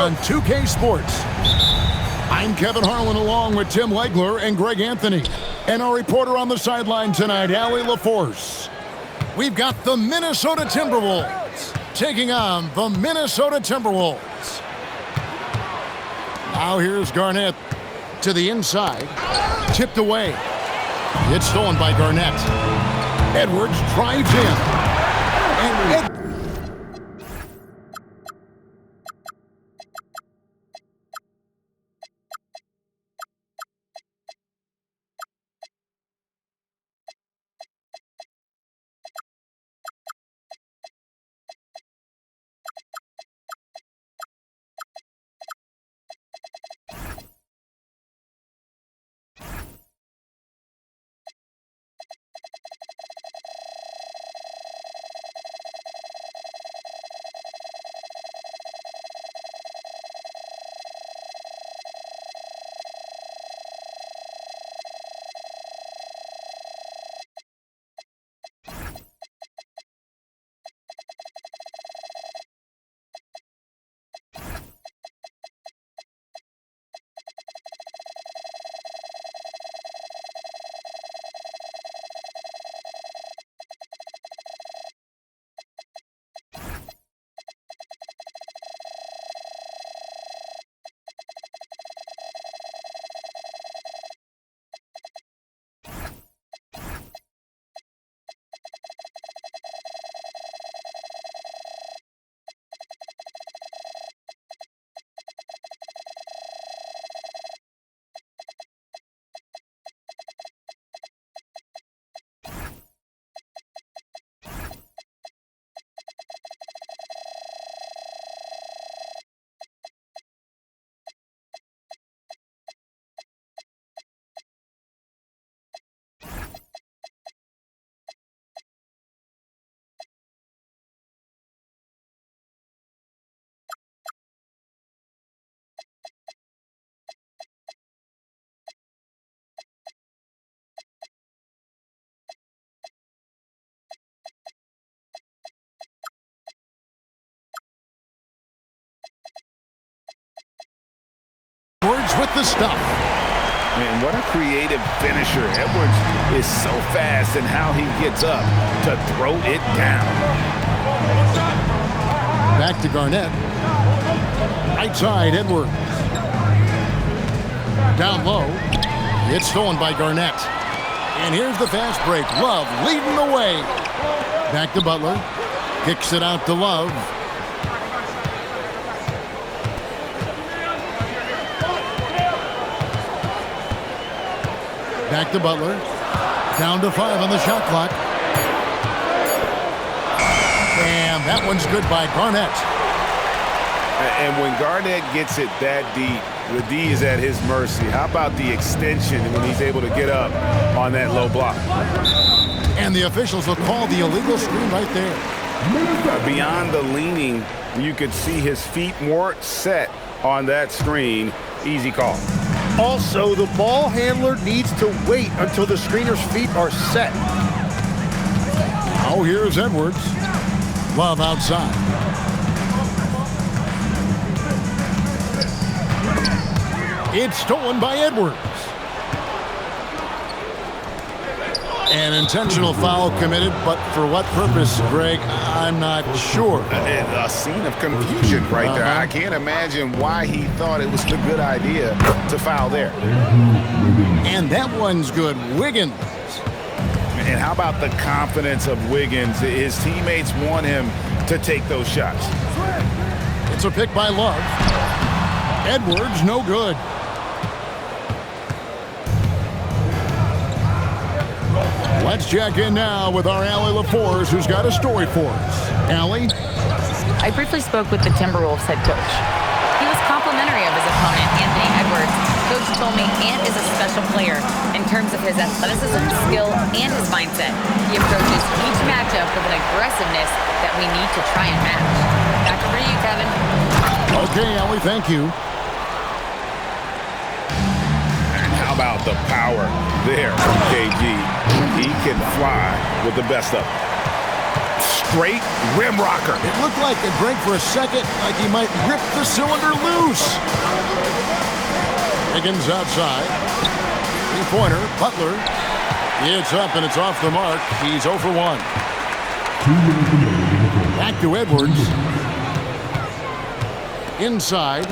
on 2K Sports. I'm Kevin Harlan along with Tim Legler and Greg Anthony. And our reporter on the sideline tonight, Allie LaForce. We've got the Minnesota Timberwolves taking on the Minnesota Timberwolves. Now here's Garnett to the inside. Tipped away. It's stolen by Garnett. Edwards drives in. And Edwards with the stuff. Man, what a creative finisher. Edwards is so fast in how he gets up to throw it down. Back to Garnett. Right side, Edwards. Down low. It's stolen by Garnett. And here's the fast break. Love leading the way. Back to Butler. Kicks it out to Love. Back to Butler. Down to 5 on the shot clock. And that one's good by Garnett. And when Garnett gets it that deep, the D is at his mercy. How about the extension when he's able to get up on that low block? And the officials will call the illegal screen right there. Beyond the leaning, you could see his feet weren't set on that screen. Easy call. Also, the ball handler needs to wait until the screener's feet are set. Oh, here's Edwards. Love outside. It's stolen by Edwards. An intentional foul committed, but for what purpose, Greg, I'm not sure. A scene of confusion right there. I can't imagine why he thought it was a good idea to foul there. And that one's good. Wiggins. And how about the confidence of Wiggins? His teammates want him to take those shots. It's a pick by Love. Edwards, no good. Let's check in now with our Allie LaForce, who's got a story for us. Allie? I briefly spoke with the Timberwolves head coach. He was complimentary of his opponent, Anthony Edwards. Coach told me Ant is a special player in terms of his athleticism, skill, and his mindset. He approaches each matchup with an aggressiveness that we need to try and match. Back over to you, Kevin. Okay, Allie, thank you. How about the power there, KG? He can fly with the best of them. straight rim rocker. It looked like it break for a second, like he might rip the cylinder loose. Higgins outside. Three-pointer, Butler. It's up and it's off the mark. He's 0 for 1. Back to Edwards. Inside.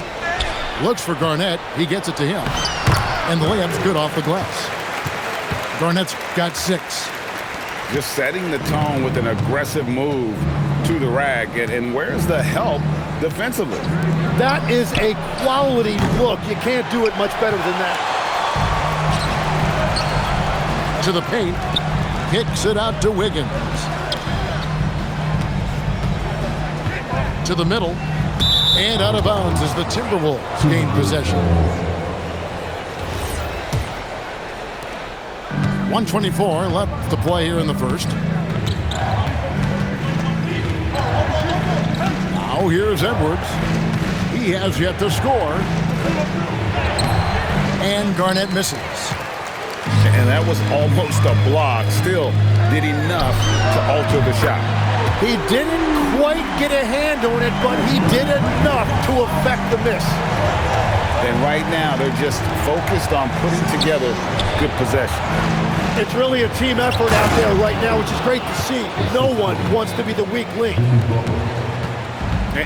Looks for Garnett. He gets it to him. And the layup's good off the glass. Garnett's got 6. Just setting the tone with an aggressive move to the rack. And where's the help defensively? That is a quality look. You can't do it much better than that. To the paint. Kicks it out to Wiggins. To the middle. And out of bounds as the Timberwolves gain possession. 1:24 left to play here in the first. Now here's Edwards. He has yet to score. And Garnett misses. And that was almost a block. Still did enough to alter the shot. He didn't quite get a hand on it, but he did enough to affect the miss. And right now, they're just focused on putting together good possession. It's really a team effort out there right now, which is great to see. No one wants to be the weak link.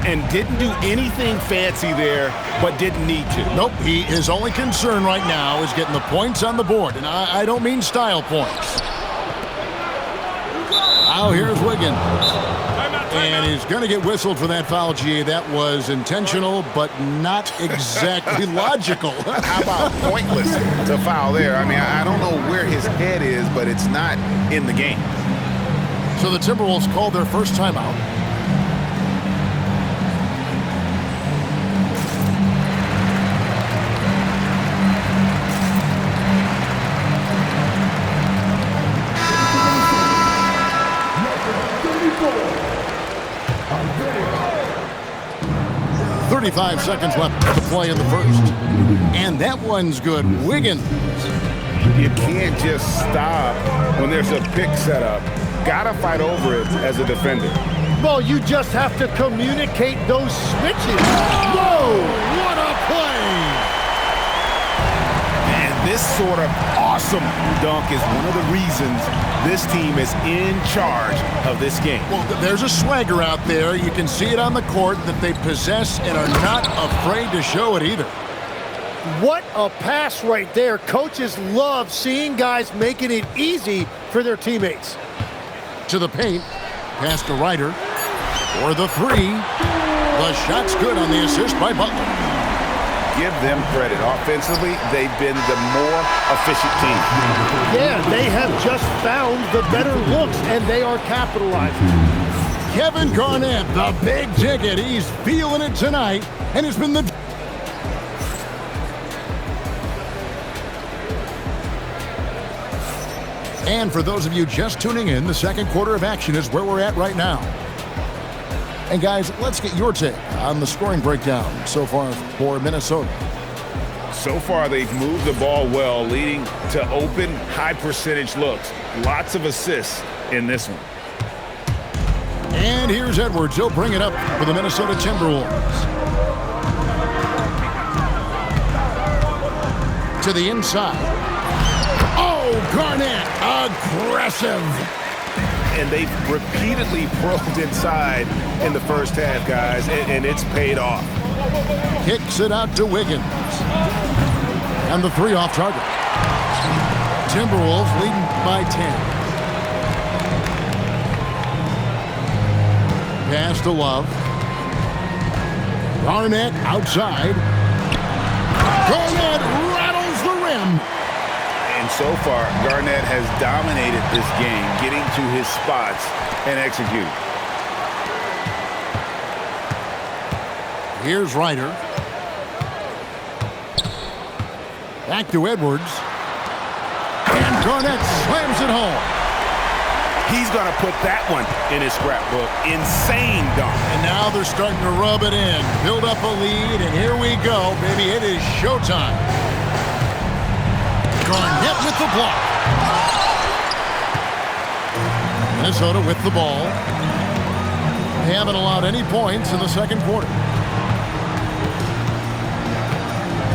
And didn't do anything fancy there, but didn't need to. Nope, his only concern right now is getting the points on the board. And I don't mean style points. Now here's Wiggins. And he's going to get whistled for that foul, GA. That was intentional, but not exactly logical. How about pointless to foul there? I mean, I don't know where his head is, but it's not in the game. So the Timberwolves called their first timeout. .35 seconds left to play in the first. And that one's good. Wiggins. You can't just stop when there's a pick set up. Gotta fight over it as a defender. Well, you just have to communicate those switches. Whoa! What a play! And this sort of awesome dunk is one of the reasons this team is in charge of this game. Well, there's a swagger out there. You can see it on the court that they possess and are not afraid to show it either. What a pass right there. Coaches love seeing guys making it easy for their teammates. To the paint. Pass to Ryder. For the three. The shot's good on the assist by Butler. Give them credit. Offensively, they've been the more efficient team. Yeah, they have just found the better looks, and they are capitalizing. Kevin Garnett, the big ticket. He's feeling it tonight, and it's been the... And for those of you just tuning in, the second quarter of action is where we're at right now. And guys, let's get your take on the scoring breakdown so far for Minnesota. So far, they've moved the ball well, leading to open, high-percentage looks. Lots of assists in this one. And here's Edwards. He'll bring it up for the Minnesota Timberwolves. To the inside. Oh, Garnett, aggressive. And they've repeatedly probed inside in the first half, guys, and it's paid off. Kicks it out to Wiggins. And the three off target. Timberwolves leading by 10. Pass to Love. Garnett outside. Garnett rattles the rim. And so far, Garnett has dominated this game, getting to his spots and executing. Here's Ryder. Back to Edwards. And Garnett slams it home. He's going to put that one in his scrapbook. Insane dunk. And now they're starting to rub it in. Build up a lead, and here we go, baby. It is showtime. Garnett with the block. Minnesota with the ball. They haven't allowed any points in the second quarter.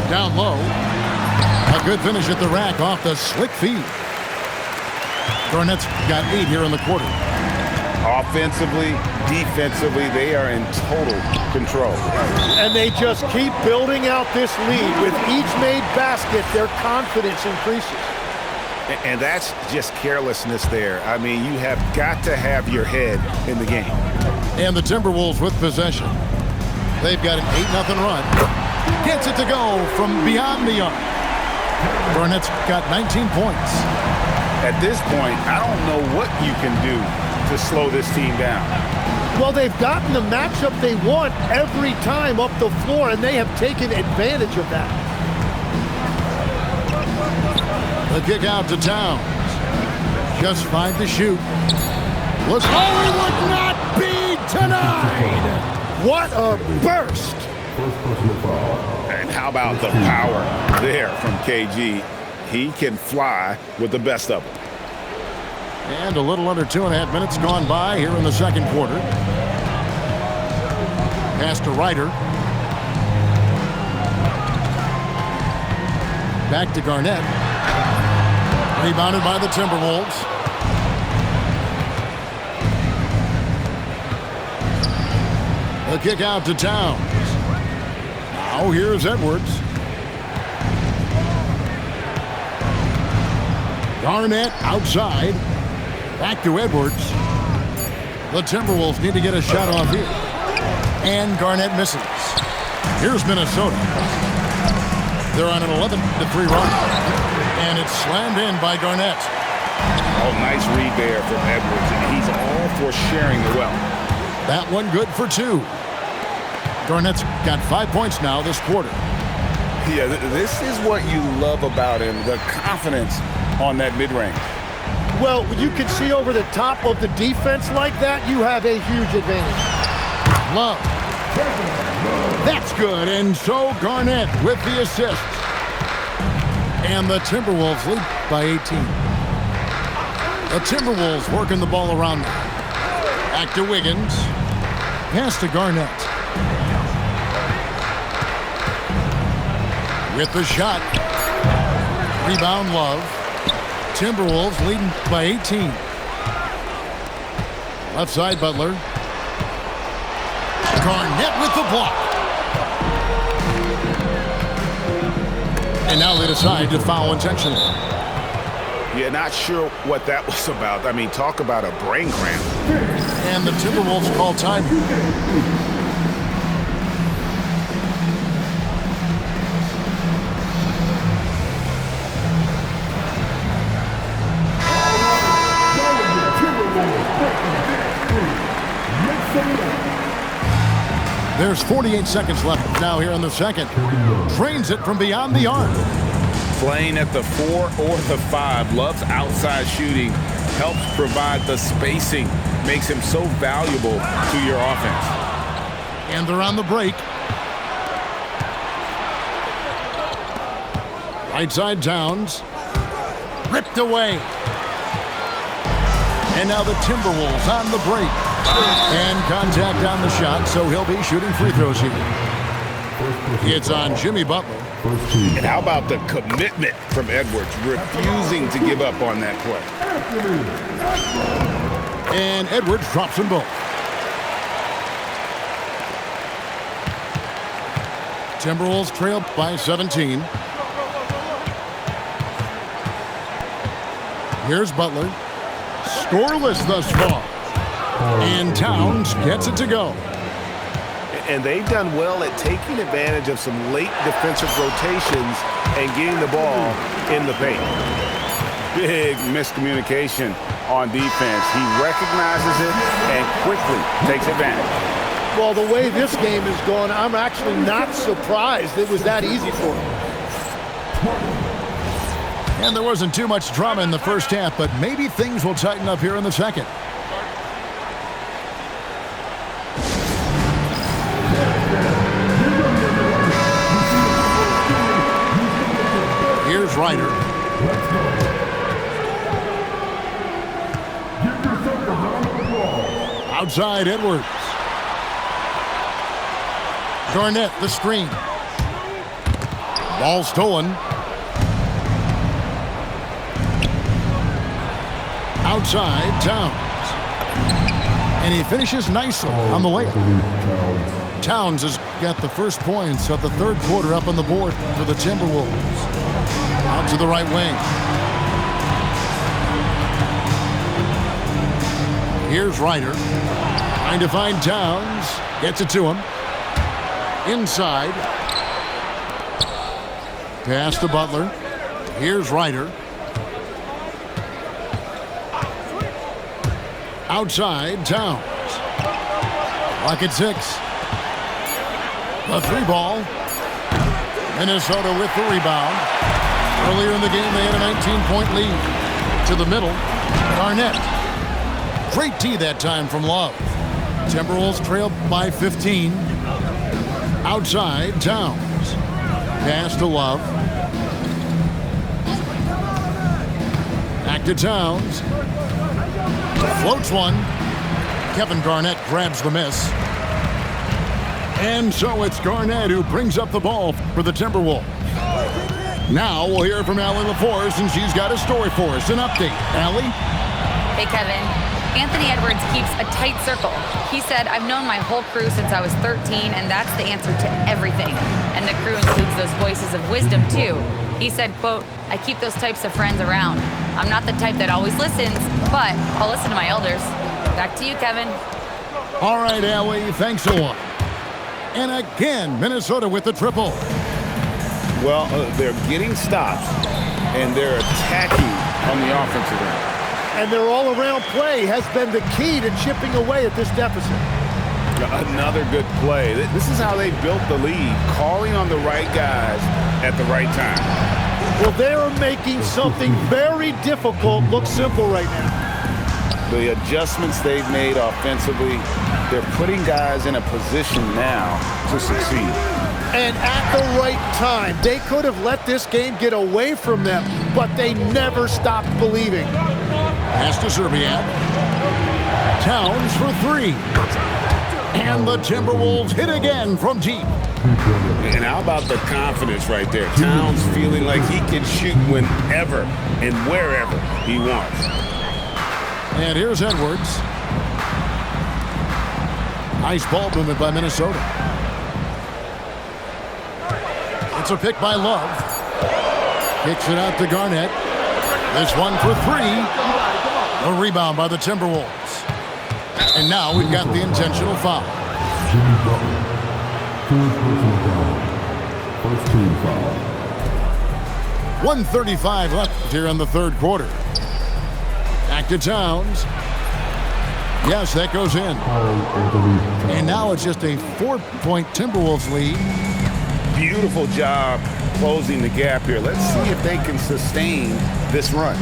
Down low. A good finish at the rack off the slick feed. Garnett's got 8 here in the quarter. Offensively, defensively, they are in total control. And they just keep building out this lead. With each made basket, their confidence increases. And that's just carelessness there. I mean, you have got to have your head in the game. And the Timberwolves with possession. They've got an 8-0 run. Gets it to go from beyond the arc. Garnett's got 19 points. At this point, I don't know what you can do to slow this team down. Well, they've gotten the matchup they want every time up the floor, and they have taken advantage of that. The kick out to Towns. Just 5 to shoot. Looks, oh, he would not be denied. What a burst. And how about the power there from KG? He can fly with the best of them. And a little under 2.5 minutes gone by here in the second quarter. Pass to Ryder. Back to Garnett. Rebounded by the Timberwolves. The kick out to Towns. Now here's Edwards. Garnett outside. Back to Edwards. The Timberwolves need to get a shot off here. And Garnett misses. Here's Minnesota. They're on an 11-3 run. And it's slammed in by Garnett. Oh, nice read there from Edwards. And he's all for sharing the wealth. That one good for 2. Garnett's got 5 points now this quarter. Yeah, this is what you love about him, the confidence on that mid-range. Well, when you can see over the top of the defense like that, you have a huge advantage. Love. That's good. And so Garnett with the assist. And the Timberwolves lead by 18. The Timberwolves working the ball around them. Back to Wiggins. Pass to Garnett. With the shot. Rebound Love. Timberwolves leading by 18. Left side Butler. Garnett with the block. And now they decide to foul intentionally. Yeah, not sure what that was about. I mean, talk about a brain cramp. And the Timberwolves call time. There's 48 seconds left now here in the second. Drains it from beyond the arc. Playing at the 4 or the 5. Love's outside shooting. Helps provide the spacing. Makes him so valuable to your offense. And they're on the break. Right side Towns. Ripped away. And now the Timberwolves on the break. And contact on the shot, so he'll be shooting free throws here. It's on Jimmy Butler. And how about the commitment from Edwards, refusing to give up on that play. And Edwards drops them both. Timberwolves trail by 17. Here's Butler. Scoreless thus far. And Towns gets it to go. And they've done well at taking advantage of some late defensive rotations and getting the ball in the paint. Big miscommunication on defense. He recognizes it and quickly takes advantage. Well, the way this game is going, I'm actually not surprised it was that easy for him. And there wasn't too much drama in the first half, but maybe things will tighten up here in the second. Here's Ryder. Outside Edwards. Garnett, the screen. Ball stolen. Outside, Towns. And he finishes nicely on the layup. Towns has got the first points of the third quarter up on the board for the Timberwolves. Out to the right wing. Here's Ryder. Trying to find Towns. Gets it to him. Inside. Pass to Butler. Here's Ryder. Outside, Towns. Clock at 6. The 3-ball. Minnesota with the rebound. Earlier in the game, they had a 19-point lead. To the middle, Garnett. Great tee that time from Love. Timberwolves trail by 15. Outside, Towns. Pass to Love. Back to Towns. Floats one. Kevin Garnett grabs the miss. And so it's Garnett who brings up the ball for the Timberwolves. Now we'll hear from Allie LaForce, and she's got a story for us. An update. Allie? Hey, Kevin. Anthony Edwards keeps a tight circle. He said, I've known my whole crew since I was 13, and that's the answer to everything. And the crew includes those voices of wisdom, too. He said, quote, I keep those types of friends around. I'm not the type that always listens, but I'll listen to my elders. Back to you, Kevin. All right, Allie, thanks a lot. And again, Minnesota with the triple. Well, they're getting stops, and they're attacking on the offensive end. And their all-around play has been the key to chipping away at this deficit. Another good play. This is how they built the lead, calling on the right guys at the right time. Well, they are making something very difficult look simple right now. The adjustments they've made offensively, they're putting guys in a position now to succeed. And at the right time, they could have let this game get away from them, but they never stopped believing. Pass to Serbiak. Towns for 3. And the Timberwolves hit again from deep. And how about the confidence right there? Towns feeling like he can shoot whenever and wherever he wants. And here's Edwards. Nice ball movement by Minnesota. It's a pick by Love. Kicks it out to Garnett. This one for 3. A rebound by the Timberwolves. And now we've got the intentional foul. Jimmy Butler. Third personal foul. First team foul. 1:35 left here in the third quarter. Back to Towns. Yes, that goes in. And now it's just a 4-point Timberwolves lead. Beautiful job closing the gap here. Let's see if they can sustain this run.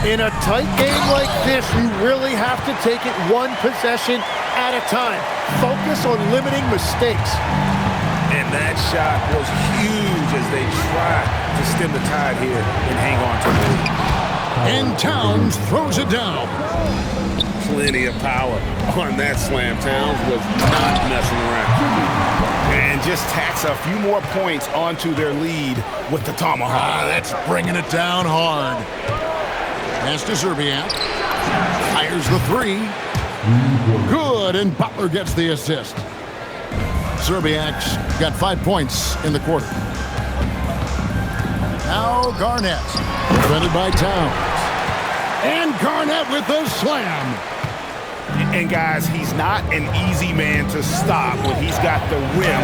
In a tight game like this, you really have to take it one possession at a time. Focus on limiting mistakes. And that shot was huge as they tried to stem the tide here and hang on to the lead. And Towns throws it down. Plenty of power on that slam. Towns was not messing around. And just tacks a few more points onto their lead with the tomahawk. That's bringing it down hard. Pass to Serbiak. Fires the 3. Good, and Butler gets the assist. Serbiak's got 5 points in the quarter. Now Garnett, defended by Towns. And Garnett with the slam. And guys, he's not an easy man to stop when he's got the rim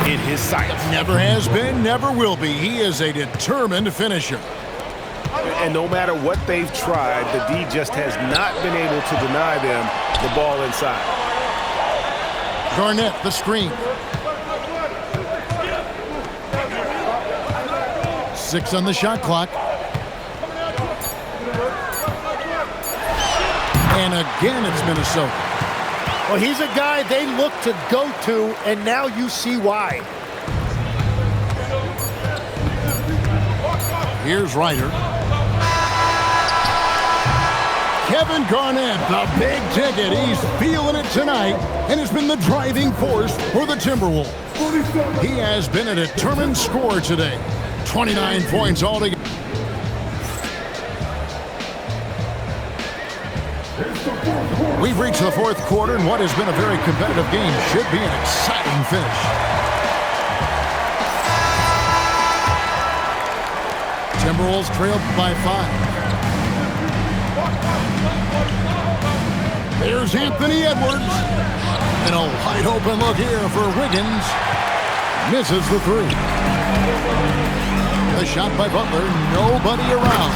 in his sights. Never has been, never will be. He is a determined finisher. And no matter what they've tried, the D just has not been able to deny them the ball inside. Garnett, the screen. 6 on the shot clock. And again, it's Minnesota. Well, he's a guy they look to go to, and now you see why. Here's Ryder. Kevin Garnett, the big ticket. He's feeling it tonight and has been the driving force for the Timberwolves. He has been a determined scorer today. 29 points altogether. We've reached the fourth quarter, and what has been a very competitive game should be an exciting finish. Timberwolves trail by 5. There's Anthony Edwards. And a wide open look here for Wiggins. Misses the three. The shot by Butler. Nobody around.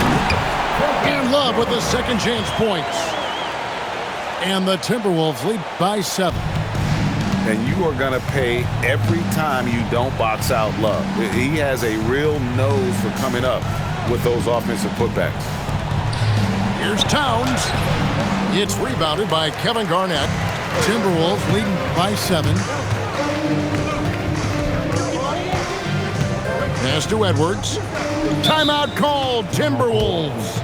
And Love with the second chance points. And the Timberwolves lead by 7. And you are going to pay every time you don't box out Love. He has a real nose for coming up with those offensive putbacks. Here's Towns. It's rebounded by Kevin Garnett. Timberwolves leading by 7. Pass to Edwards. Timeout called, Timberwolves.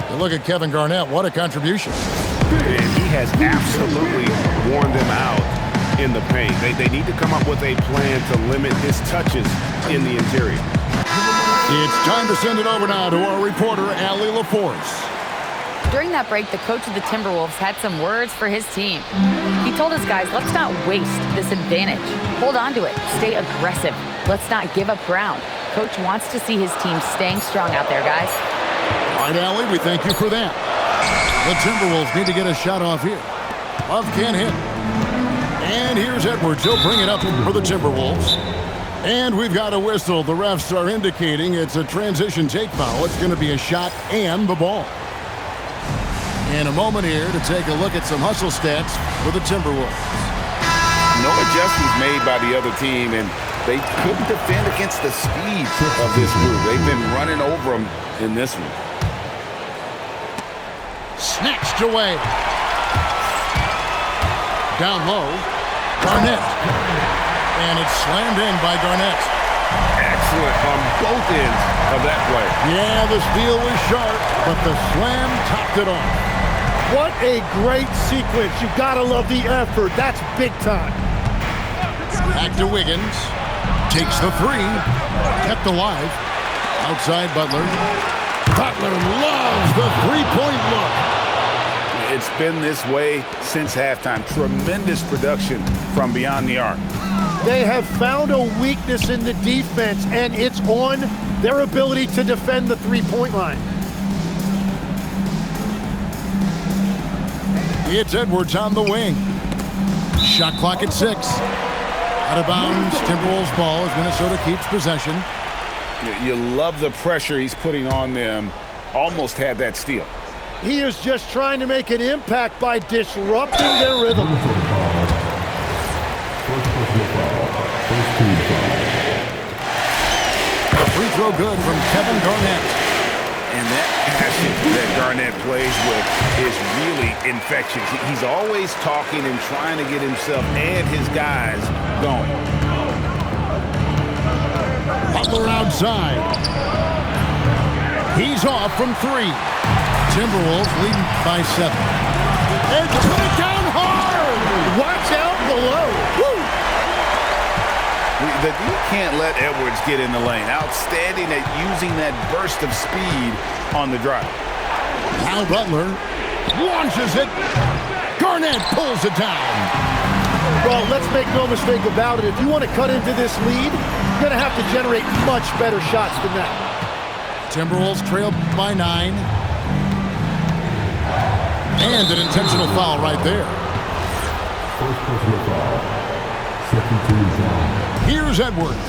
And look at Kevin Garnett. What a contribution. And he has absolutely worn them out in the paint. They need to come up with a plan to limit his touches in the interior. It's time to send it over now to our reporter, Allie LaForce. During that break, the coach of the Timberwolves had some words for his team. He told his guys, let's not waste this advantage. Hold on to it. Stay aggressive. Let's not give up ground. Coach wants to see his team staying strong out there, guys. All right, Allie, we thank you for that. The Timberwolves need to get a shot off here. Love can't hit. And here's Edwards. He'll bring it up for the Timberwolves. And we've got a whistle. The refs are indicating it's a transition take foul. It's going to be a shot and the ball. In a moment here to take a look at some hustle stats for the Timberwolves. No adjustments made by the other team, and they couldn't defend against the speed of this group. They've been running over them in this one. Snatched away. Down low. Garnett. And it's slammed in by Garnett. Excellent on both ends of that play. Yeah, the steal was sharp, but the slam topped it off. What a great sequence. You gotta love the effort. That's big time. Back to Wiggins. Takes the three. Kept alive. Outside Butler. Butler loves the three-point look. It's been this way since halftime. Tremendous production from beyond the arc. They have found a weakness in the defense, and it's on their ability to defend the three-point line. It's Edwards on the wing. Shot clock at 6. Out of bounds, Timberwolves ball as Minnesota keeps possession. You love the pressure he's putting on them. Almost had that steal. He is just trying to make an impact by disrupting their rhythm. Free throw good from Kevin Garnett. And that passion that Garnett plays with is really infectious. He's always talking and trying to get himself and his guys going. Butler outside. He's off from 3. Timberwolves leading by 7. And put it down hard! Watch out below. Woo! You can't let Edwards get in the lane. Outstanding at using that burst of speed on the drive. Now Butler launches it. Garnett pulls it down. Well, let's make no mistake about it. If you want to cut into this lead, you're going to have to generate much better shots than that. Timberwolves trail by 9. And an intentional foul right there. First personal foul. Second team foul. Here's Edwards.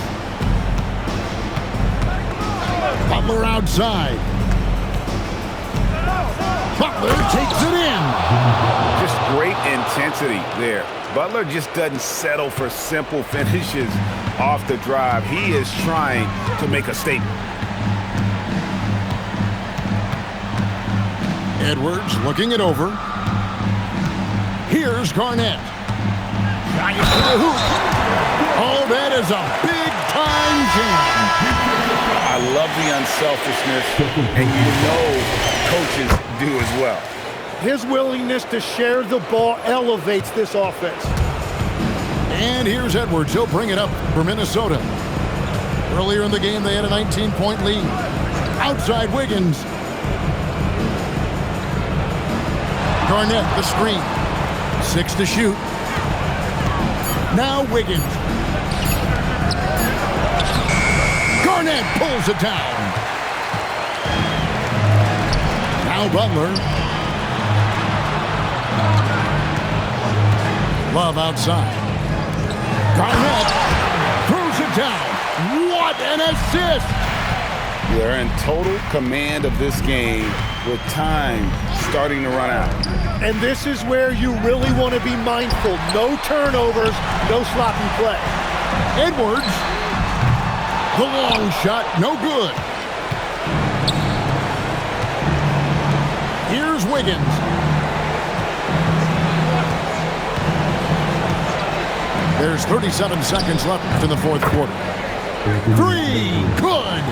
Butler outside. Butler takes it in. Just great intensity there. Butler just doesn't settle for simple finishes off the drive. He is trying to make a statement. Edwards looking it over. Here's Garnett. Trying to the hoop. Oh, that is a big-time jam. I love the unselfishness, and you know coaches do as well. His willingness to share the ball elevates this offense. And here's Edwards. He'll bring it up for Minnesota. Earlier in the game, they had a 19-point lead. Outside Wiggins. Garnett, the screen. 6 to shoot. Now Wiggins. Garnett pulls it down. Now Butler. Love outside. Garnett throws it down. What an assist! They're in total command of this game with time starting to run out. And this is where you really want to be mindful. No turnovers, no sloppy play. Edwards. The long shot, no good. Here's Wiggins. There's 37 seconds left in the fourth quarter. 3, good.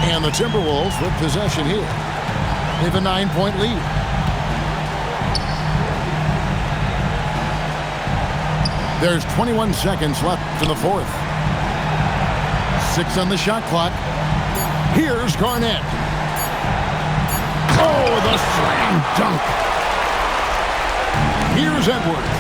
And the Timberwolves with possession here. They have a 9-point lead. There's 21 seconds left in the fourth. 6 on the shot clock. Here's Garnett. Oh, the slam dunk. Here's Edwards.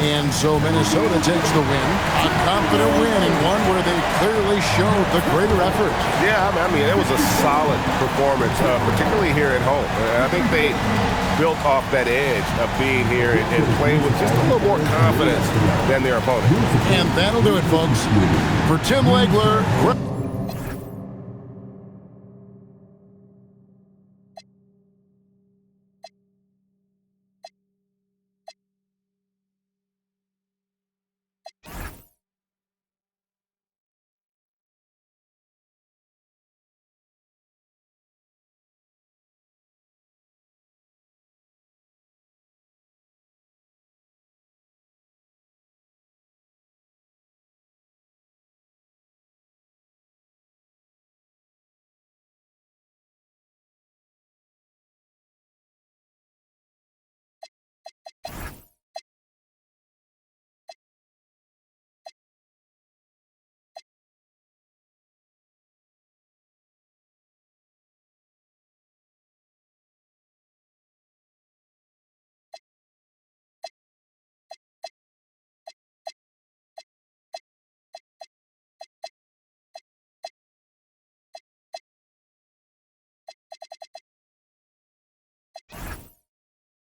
And so Minnesota takes the win. A confident win and one where they clearly showed the greater effort. Yeah, I mean, it was a solid performance, particularly here at home. I think they built off that edge of being here and playing with just a little more confidence than their opponent. And that'll do it, folks. For Tim Legler.